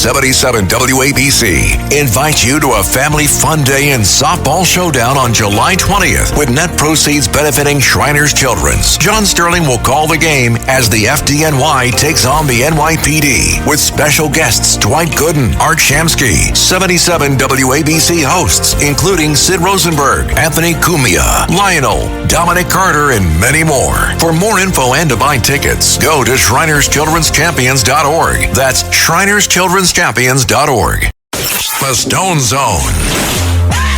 77 WABC invites you to a family fun day and softball showdown on July 20th with net proceeds benefiting Shriners Children's. John Sterling will call the game as the FDNY takes on the NYPD with special guests Dwight Gooden, Art Shamsky, 77 WABC hosts including Sid Rosenberg, Anthony Cumia, Lionel, Dominic Carter, and many more. For more info and to buy tickets, go to ShrinersChildren'sChampions.org. That's ShrinersChildren'sChampions.org. The Stone Zone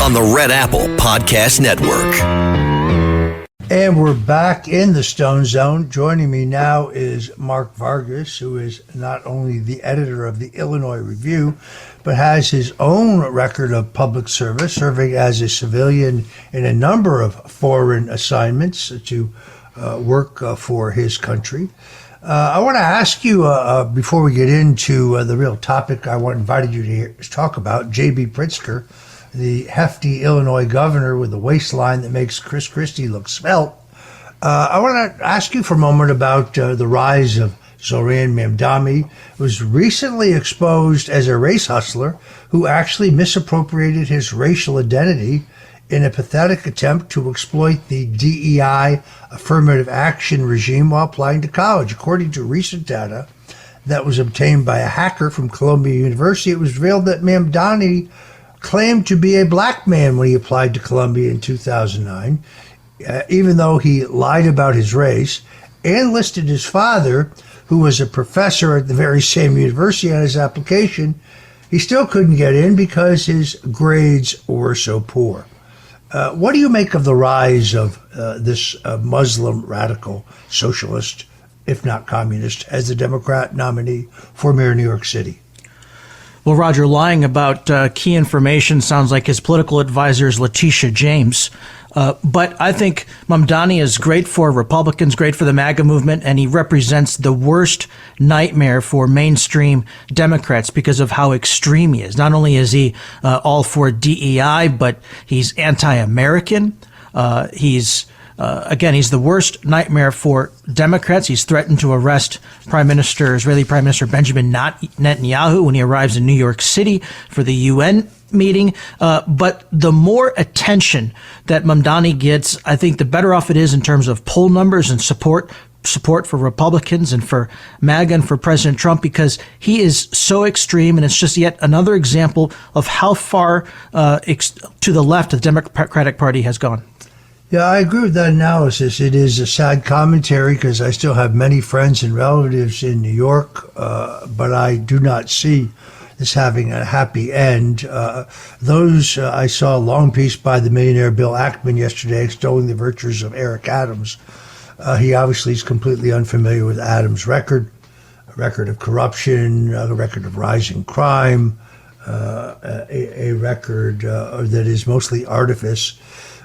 on the Red Apple Podcast Network. And we're back in the Stone Zone. Joining me now is MarkAVargas, who is not only the editor of the Illinois Review, but has his own record of public service, serving as a civilian in a number of foreign assignments to work for his country. I want to ask you, before we get into the real topic I invited you to talk about, J.B. Pritzker, the hefty Illinois governor with a waistline that makes Chris Christie look svelte. I want to ask you for a moment about the rise of Zoran Mamdani, who was recently exposed as a race hustler who actually misappropriated his racial identity in a pathetic attempt to exploit the DEI affirmative action regime while applying to college. According to recent data that was obtained by a hacker from Columbia University, it was revealed that Mamdani claimed to be a black man when he applied to Columbia in 2009, even though he lied about his race and listed his father, who was a professor at the very same university, on his application. He still couldn't get in because his grades were so poor. What do you make of the rise of this Muslim radical socialist, if not communist, as the Democrat nominee for mayor of New York City? Well, Roger, lying about key information sounds like his political advisor is Letitia James. But I think Mamdani is great for Republicans, great for the MAGA movement, and he represents the worst nightmare for mainstream Democrats because of how extreme he is. Not only is he all for DEI, but he's anti-American. He's the worst nightmare for Democrats. He's threatened to arrest Israeli Prime Minister Benjamin Netanyahu when he arrives in New York City for the UN meeting. But the more attention that Mamdani gets, I think the better off it is in terms of poll numbers and support for Republicans and for MAGA and for President Trump, because he is so extreme, and it's just yet another example of how far to the left the Democratic Party has gone. Yeah, I agree with that analysis. It is a sad commentary because I still have many friends and relatives in New York, but I do not see this having a happy end. I saw a long piece by the millionaire Bill Ackman yesterday extolling the virtues of Eric Adams. He obviously is completely unfamiliar with Adams' record, a record of corruption, a record of rising crime, a record that is mostly artifice.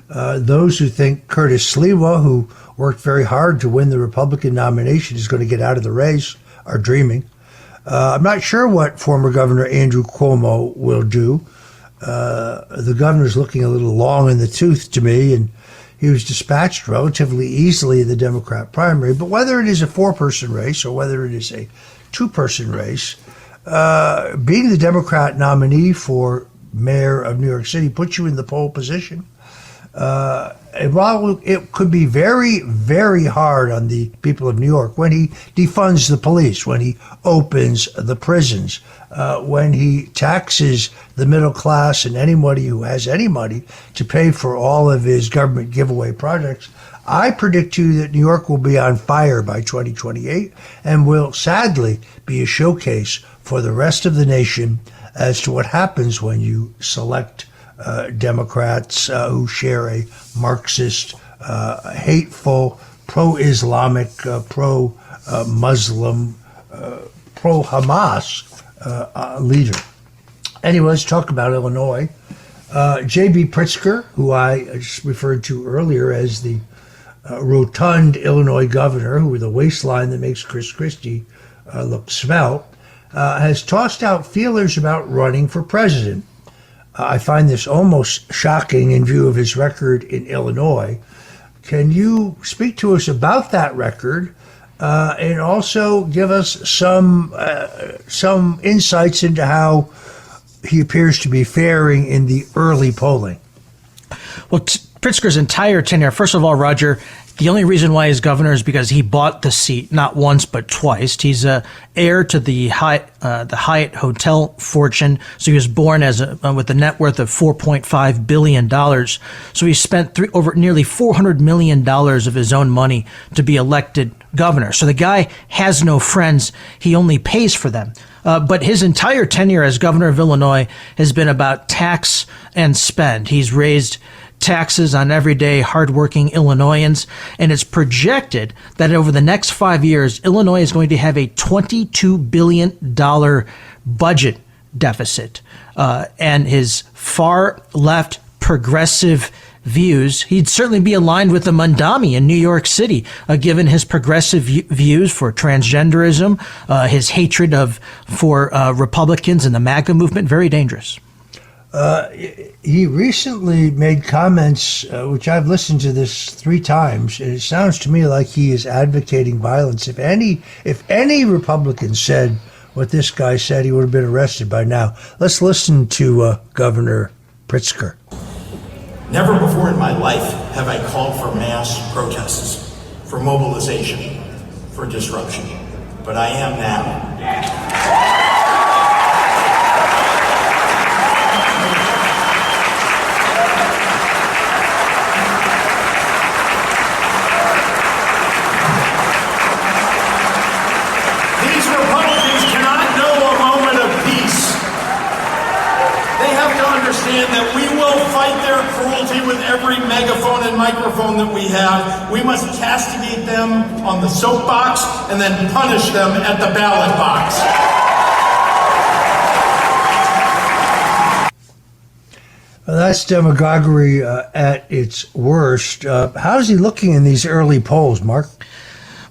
Those who think Curtis Sliwa, who worked very hard to win the Republican nomination, is going to get out of the race are dreaming. I'm not sure what former Governor Andrew Cuomo will do. The governor's looking a little long in the tooth to me, and he was dispatched relatively easily in the Democrat primary. But whether it is a four-person race or whether it is a two-person race, being the Democrat nominee for mayor of New York City puts you in the pole position. It could be very, very hard on the people of New York when he defunds the police, when he opens the prisons, when he taxes the middle class and anybody who has any money to pay for all of his government giveaway projects. I predict to you that New York will be on fire by 2028 and will sadly be a showcase for the rest of the nation as to what happens when you select Democrats who share a Marxist, hateful, pro-Islamic, pro-Muslim, pro-Hamas leader. Anyway, let's talk about Illinois. J.B. Pritzker, who I just referred to earlier as the rotund Illinois governor, who with a waistline that makes Chris Christie look svelte, has tossed out feelers about running for president. I find this almost shocking in view of his record in Illinois. Can you speak to us about that record and also give us some insights into how he appears to be faring in the early polling. Well, Pritzker's entire tenure, first of all, Roger, the only reason why he's governor is because he bought the seat not once but twice. He's heir to the Hyatt Hotel fortune, so he was born with a net worth of $4.5 billion. So he spent nearly $400 million of his own money to be elected governor. So the guy has no friends. He only pays for them. But his entire tenure as governor of Illinois has been about tax and spend. He's raised taxes on everyday hardworking Illinoisans, and it's projected that over the next 5 years, Illinois is going to have a $22 billion budget deficit. And his far left progressive views, he'd certainly be aligned with the Mamdani in New York City, given his progressive views for transgenderism, his hatred for Republicans and the MAGA movement. Very dangerous. He recently made comments, which I've listened to this 3 times, and it sounds to me like he is advocating violence. If any Republican said what this guy said, he would have been arrested by now. Let's listen to Governor Pritzker. Never before in my life have I called for mass protests, for mobilization, for disruption, but I am now. That we will fight their cruelty with every megaphone and microphone that we have. We must castigate them on the soapbox and then punish them at the ballot box. Well, that's demagoguery at its worst. How's he looking in these early polls, Mark?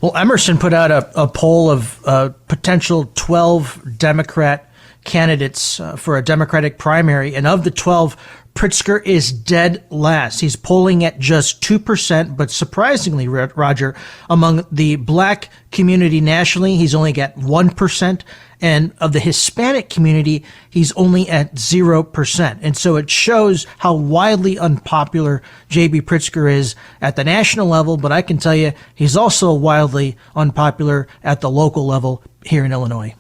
Well, Emerson put out a poll of potential 12 Democrat candidates for a Democratic primary, and of the 12, Pritzker is dead last. He's polling at just 2%, but surprisingly, Roger, among the black community nationally, he's only got 1%, and of the Hispanic community, he's only at 0%. And so it shows how widely unpopular J.B. Pritzker is at the national level, but I can tell you he's also wildly unpopular at the local level here in Illinois.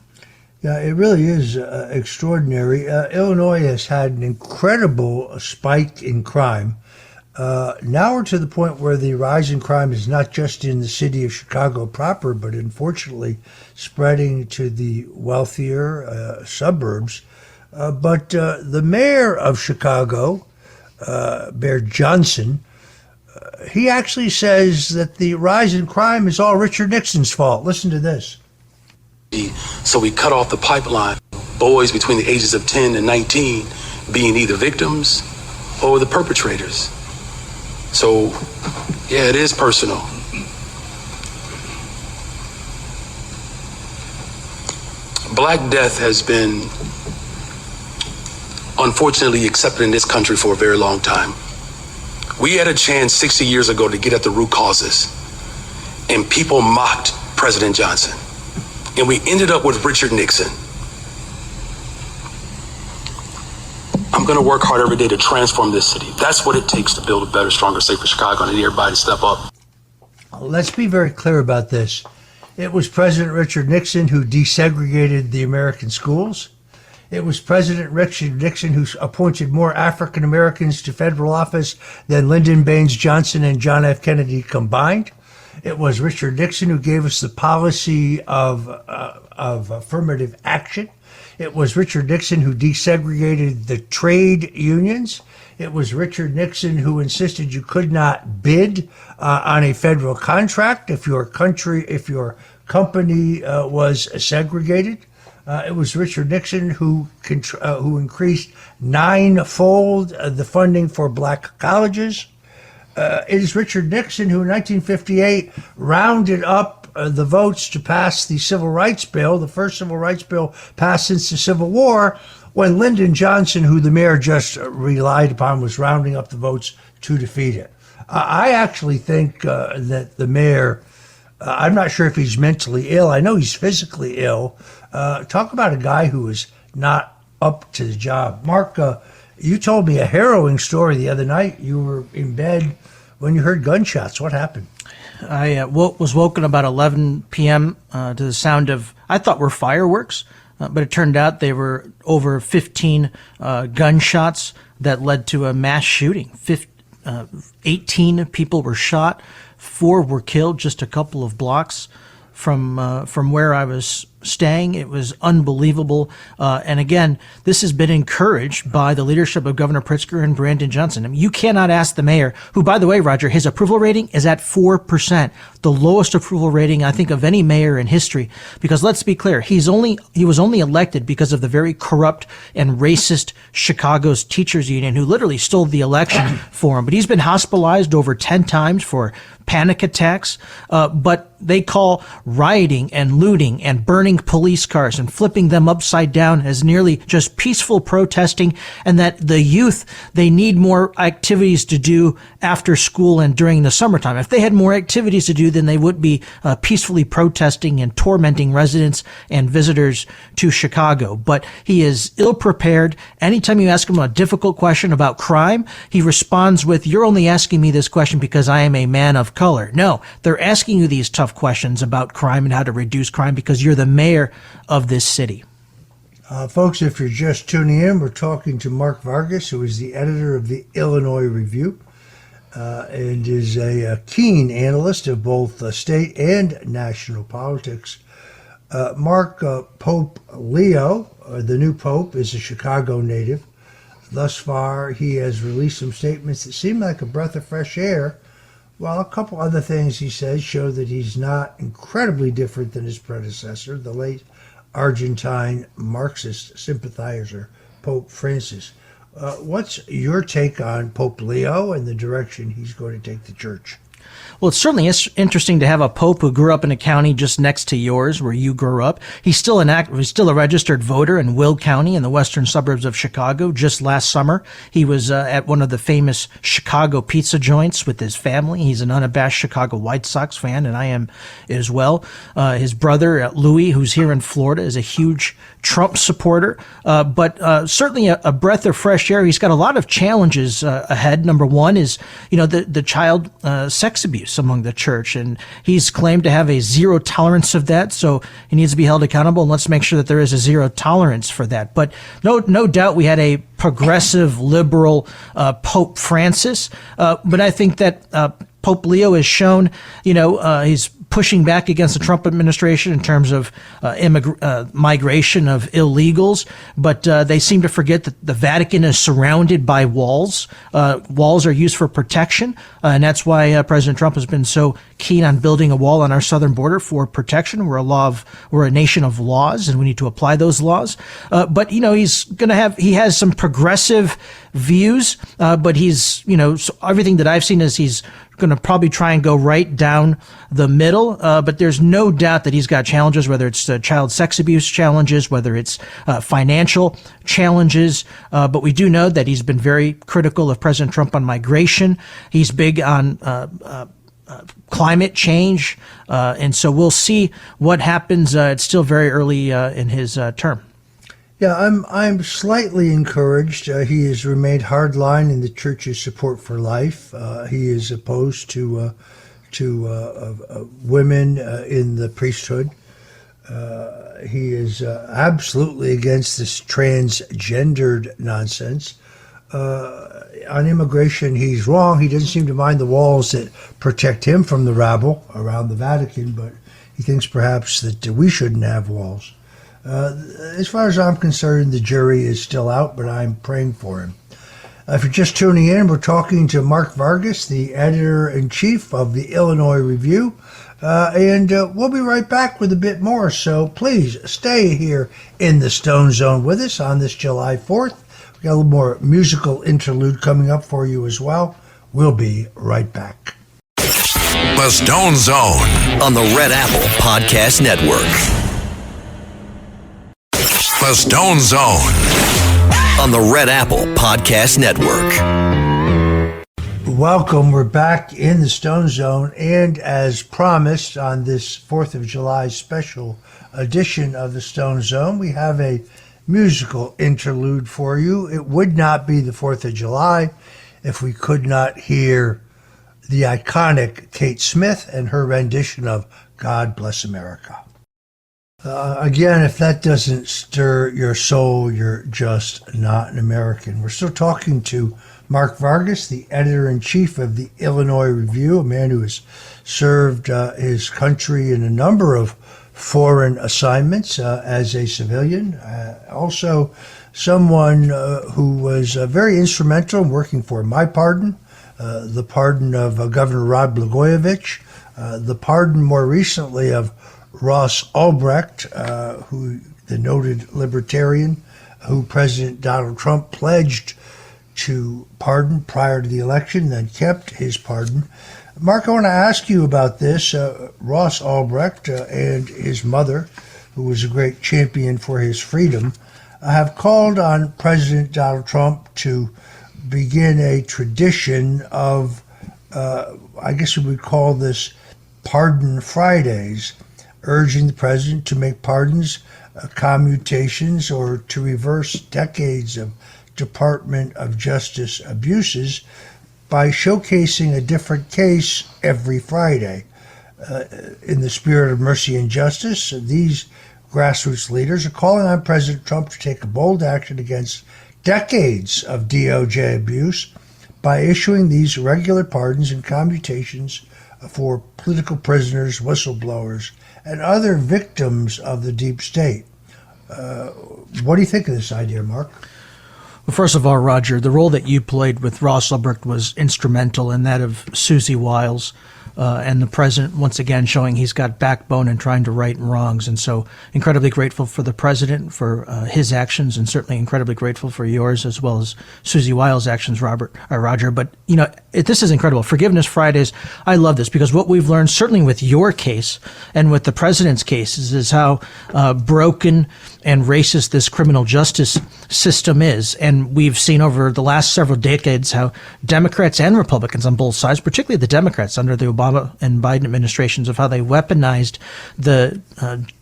Yeah, it really is extraordinary. Illinois has had an incredible spike in crime. Now we're to the point where the rise in crime is not just in the city of Chicago proper, but unfortunately spreading to the wealthier suburbs. But the mayor of Chicago, Mayor Johnson, he actually says that the rise in crime is all Richard Nixon's fault. Listen to this. So we cut off the pipeline, boys between the ages of 10 and 19 being either victims or the perpetrators. So, yeah, it is personal. Black death has been unfortunately accepted in this country for a very long time. We had a chance 60 years ago to get at the root causes, and people mocked President Johnson. And we ended up with Richard Nixon. I'm going to work hard every day to transform this city. That's what it takes to build a better, stronger, safer Chicago. And I need everybody to step up. Let's be very clear about this. It was President Richard Nixon who desegregated the American schools. It was President Richard Nixon who appointed more African Americans to federal office than Lyndon Baines Johnson and John F. Kennedy combined. It was Richard Nixon who gave us the policy of affirmative action. It was Richard Nixon who desegregated the trade unions. It was Richard Nixon who insisted you could not bid on a federal contract if your company was segregated. It was Richard Nixon who increased 9-fold the funding for black colleges. It is Richard Nixon who in 1958 rounded up the votes to pass the Civil Rights Bill, the first Civil Rights Bill passed since the Civil War, when Lyndon Johnson, who the mayor just relied upon, was rounding up the votes to defeat it. I actually think that the mayor I'm not sure if he's mentally ill. I know he's physically ill. Talk about a guy who is not up to the job. Mark, you told me a harrowing story the other night. You were in bed when you heard gunshots. What happened? I was woken about 11 p.m. To the sound of, I thought were fireworks, but it turned out they were over 15 gunshots that led to a mass shooting. 18 people were shot, 4 were killed just a couple of blocks from where I was staying. It was unbelievable. And again, this has been encouraged by the leadership of Governor Pritzker and Brandon Johnson. I mean, you cannot ask the mayor, who, by the way, Roger, his approval rating is at 4%, the lowest approval rating, I think, of any mayor in history. Because let's be clear, he was only elected because of the very corrupt and racist Chicago's teachers union, who literally stole the election for him. But he's been hospitalized over 10 times for panic attacks. But they call rioting and looting and burning police cars and flipping them upside down as nearly just peaceful protesting, and that the youth, they need more activities to do after school and during the summertime. If they had more activities to do, then they would be peacefully protesting and tormenting residents and visitors to Chicago. But he is ill-prepared. Anytime you ask him a difficult question about crime, he responds with, "You're only asking me this question because I am a man of color." No, they're asking you these tough questions about crime and how to reduce crime because you're the mayor of this city. Folks, if you're just tuning in, we're talking to MarkAVargas, who is the editor of the Illinois Review and is a keen analyst of both state and national politics. Mark, Pope Leo, the new pope, is a Chicago native. Thus far, he has released some statements that seem like a breath of fresh air, while a couple other things he says show that he's not incredibly different than his predecessor, the late Argentine Marxist sympathizer, Pope Francis. What's your take on Pope Leo and the direction he's going to take the church? Well, it's certainly interesting to have a pope who grew up in a county just next to yours, where you grew up. He's still a registered voter in Will County in the western suburbs of Chicago. Just last summer, he was at one of the famous Chicago pizza joints with his family. He's an unabashed Chicago White Sox fan, and I am as well. His brother, Louis, who's here in Florida, is a huge Trump supporter, but certainly a breath of fresh air. He's got a lot of challenges ahead. Number one is, the child sex abuse among the church, and he's claimed to have a zero tolerance of that, so he needs to be held accountable, and let's make sure that there is a zero tolerance for that. But no doubt we had a progressive liberal Pope Francis, but I think that Pope Leo has shown, he's pushing back against the Trump administration in terms of migration of illegals, but they seem to forget that the Vatican is surrounded by walls. Walls are used for protection, and that's why President Trump has been so keen on building a wall on our southern border for protection. We're a nation of laws, and we need to apply those laws. But he has some progressive views, but he's, so everything that I've seen is he's going to probably try and go right down the middle, but there's no doubt that he's got challenges, whether it's child sex abuse challenges, whether it's financial challenges, but we do know that he's been very critical of President Trump on migration. He's big on climate change, and so we'll see what happens. It's still very early in his term. Yeah, I'm slightly encouraged. He has remained hardline in the church's support for life. He is opposed to women in the priesthood. He is absolutely against this transgendered nonsense. On immigration, he's wrong. He doesn't seem to mind the walls that protect him from the rabble around the Vatican, but he thinks perhaps that we shouldn't have walls. As far as I'm concerned, the jury is still out, but I'm praying for him. If you're just tuning in, we're talking to MarkAVargas, the editor-in-chief of the Illinois Review, and we'll be right back with a bit more, so please stay here in the Stone Zone with us on this July 4th. We've got a little more musical interlude coming up for you as well. We'll be right back. The Stone Zone on the Red Apple Podcast Network. The Stone Zone on the Red Apple Podcast Network. Welcome. We're back in the Stone Zone, and as promised on this 4th of July special edition of the Stone Zone, we have a musical interlude for you. It would not be the 4th of July if we could not hear the iconic Kate Smith and her rendition of God Bless America. Again, if that doesn't stir your soul, you're just not an American. We're still talking to MarkAVargas, the editor-in-chief of the Illinois Review, a man who has served his country in a number of foreign assignments as a civilian. Also, someone who was very instrumental in working for my pardon, the pardon of Governor Rod Blagojevich, the pardon more recently of Ross Ulbricht, who the noted libertarian, who President Donald Trump pledged to pardon prior to the election, then kept his pardon. Mark, I want to ask you about this. Ross Ulbricht and his mother, who was a great champion for his freedom, have called on President Donald Trump to begin a tradition of, I guess we would call this Pardon Fridays, urging the president to make pardons, commutations, or to reverse decades of Department of Justice abuses by showcasing a different case every Friday. In the spirit of mercy and justice, these grassroots leaders are calling on President Trump to take a bold action against decades of DOJ abuse by issuing these regular pardons and commutations for political prisoners, whistleblowers, and other victims of the deep state. What do you think of this idea, Mark? Well, first of all, Roger, the role that you played with Ross Ulbricht was instrumental in that of Susie Wiles, and the president, once again, showing he's got backbone and trying to right wrongs. And so incredibly grateful for the president, for his actions, and certainly incredibly grateful for yours as well as Susie Wiles' actions, Roger. But, you know, this is incredible. Forgiveness Fridays, I love this because what we've learned, certainly with your case and with the president's cases, is how broken and racist this criminal justice system is. And we've seen over the last several decades how Democrats and Republicans on both sides, particularly the Democrats under the Obama and Biden administrations, of how they weaponized the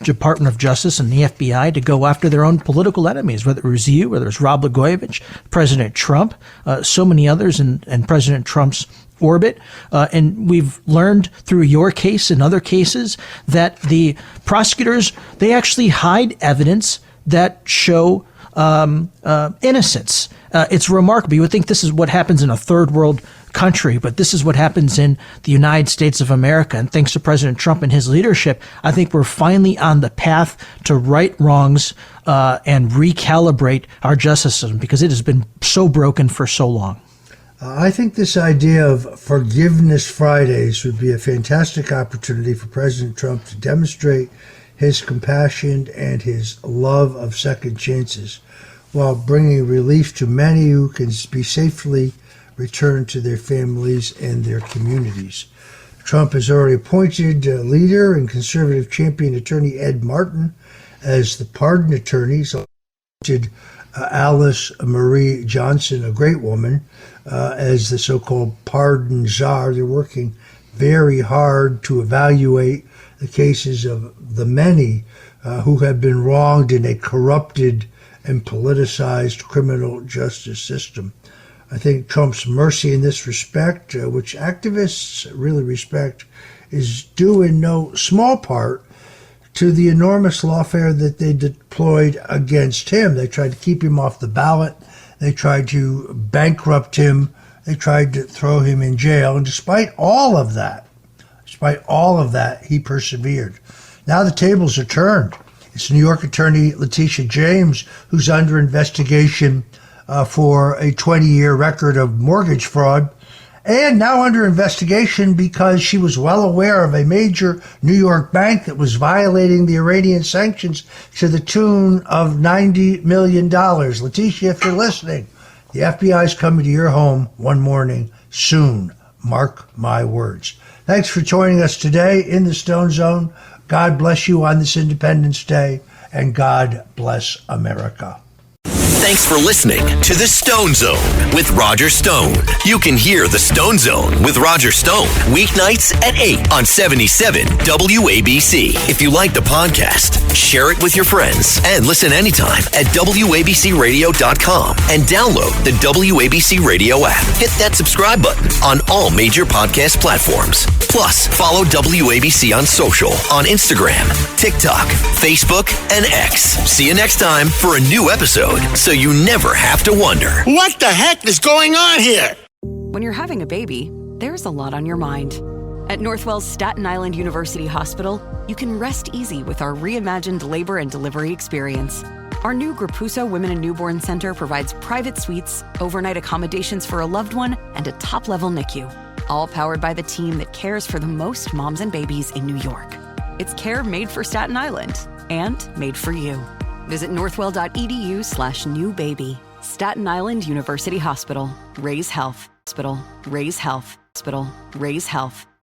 Department of Justice and the FBI to go after their own political enemies, whether it was you, whether it was Rod Blagojevich, President Trump, so many others in President Trump's orbit. And we've learned through your case and other cases that the prosecutors, they actually hide evidence that show innocence. It's remarkable. You would think this is what happens in a third world country, but this is what happens in the United States of America. And thanks to President Trump and his leadership, I think we're finally on the path to right wrongs and recalibrate our justice system because it has been so broken for so long. I think this idea of Forgiveness Fridays would be a fantastic opportunity for President Trump to demonstrate his compassion and his love of second chances while bringing relief to many who can be safely returned to their families and their communities. Trump has already appointed leader and conservative champion attorney Ed Martin as the pardon attorney. He's appointed Alice Marie Johnson, a great woman, as the so-called pardon czar. They're working very hard to evaluate the cases of the many who have been wronged in a corrupted and politicized criminal justice system. I think Trump's mercy in this respect, which activists really respect, is due in no small part to the enormous lawfare that they deployed against him. They tried to keep him off the ballot. They tried to bankrupt him. They tried to throw him in jail. And despite all of that, he persevered. Now the tables are turned. It's New York attorney Letitia James, who's under investigation for a 20-year record of mortgage fraud, and now under investigation because she was well aware of a major New York bank that was violating the Iranian sanctions to the tune of $90 million. Letitia, if you're listening, the FBI is coming to your home one morning soon. Mark my words. Thanks for joining us today in the Stone Zone. God bless you on this Independence Day, and God bless America. Thanks for listening to the Stone Zone with Roger Stone. You can hear the Stone Zone with Roger Stone weeknights at 8 on 77 WABC. If you like the podcast, share it with your friends and listen anytime at WABCRadio.com and download the WABC Radio app. Hit that subscribe button on all major podcast platforms. Plus, follow WABC on social on Instagram, TikTok, Facebook, and X. See you next time for a new episode so you never have to wonder. What the heck is going on here? When you're having a baby, there's a lot on your mind. At Northwell's Staten Island University Hospital, you can rest easy with our reimagined labor and delivery experience. Our new Grapuso Women and Newborn Center provides private suites, overnight accommodations for a loved one, and a top-level NICU. All powered by the team that cares for the most moms and babies in New York. It's care made for Staten Island and made for you. Visit northwell.edu/newbaby. Staten Island University Hospital. Raise health. Hospital. Raise health. Hospital. Raise health.